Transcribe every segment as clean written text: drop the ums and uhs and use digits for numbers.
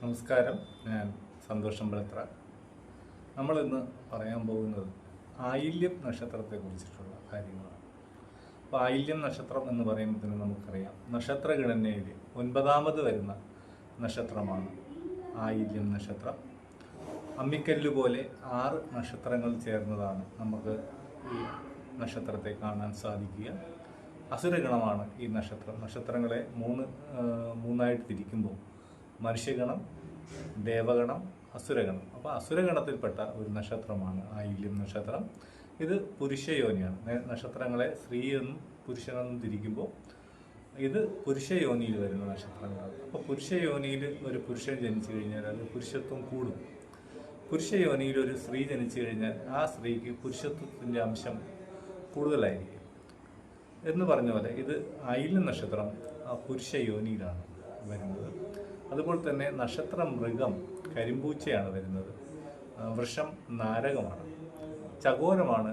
നമസ്കാരം. ഞാൻ സന്തോഷം ബലത്ര. നമ്മളിന്ന് പറയാൻ പോകുന്നത് ആയില്യം നക്ഷത്രത്തെക്കുറിച്ചിട്ടുള്ള കാര്യങ്ങളാണ്. അപ്പോൾ ആയില്യം നക്ഷത്രം എന്ന് പറയുമ്പോൾ തന്നെ നമുക്കറിയാം, നക്ഷത്രഗണനയിൽ 9ാമത് വരുന്ന നക്ഷത്രമാണ് ആയില്യം നക്ഷത്രം. അമ്മിക്കല്ല് പോലെ 6 നക്ഷത്രങ്ങൾ ചേർന്നതാണ് നമുക്ക് ഈ നക്ഷത്രത്തെ കാണാൻ സാധിക്കുക. അസുരഗണമാണ് ഈ നക്ഷത്രം. നക്ഷത്രങ്ങളെ മൂന്നായിട്ട് തിരിക്കുമ്പോൾ മനുഷ്യഗണം, ദേവഗണം, അസുരഗണം. അപ്പോൾ അസുരഗണത്തിൽപ്പെട്ട ഒരു നക്ഷത്രമാണ് ആയില്യം നക്ഷത്രം. ഇത് പുരുഷയോനിയാണ്. നക്ഷത്രങ്ങളെ സ്ത്രീയെന്നും പുരുഷനെന്നും തിരിക്കുമ്പോൾ ഇത് പുരുഷയോനിയിൽ വരുന്ന നക്ഷത്രങ്ങളാണ്. അപ്പോൾ പുരുഷയോനിയിൽ ഒരു പുരുഷൻ ജനിച്ചു കഴിഞ്ഞാൽ അത് പുരുഷത്വം കൂടും. പുരുഷയോനിയിൽ ഒരു സ്ത്രീ ജനിച്ചു കഴിഞ്ഞാൽ ആ സ്ത്രീക്ക് പുരുഷത്വത്തിൻ്റെ അംശം കൂടുതലായിരിക്കും എന്ന് പറഞ്ഞ പോലെ ഇത് ആയില്യം നക്ഷത്രം പുരുഷയോനിയിലാണ് വരുന്നത്. അതുപോലെ തന്നെ നക്ഷത്ര മൃഗം കരിമ്പൂച്ചയാണ് വരുന്നത്. വൃഷം നാരകമാണ്. ചകോരമാണ്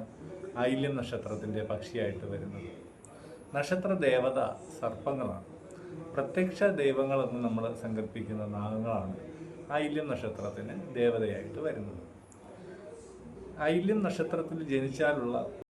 ആയില്യം നക്ഷത്രത്തിൻ്റെ പക്ഷിയായിട്ട് വരുന്നത്. നക്ഷത്ര ദേവത സർപ്പങ്ങളാണ്. പ്രത്യക്ഷ ദൈവങ്ങളെന്ന് നമ്മൾ സങ്കല്പിക്കുന്ന നാഗങ്ങളാണ് ആയില്യം നക്ഷത്രത്തിന് ദേവതയായിട്ട് വരുന്നത്. ആയില്യം നക്ഷത്രത്തിൽ ജനിച്ചാലുള്ള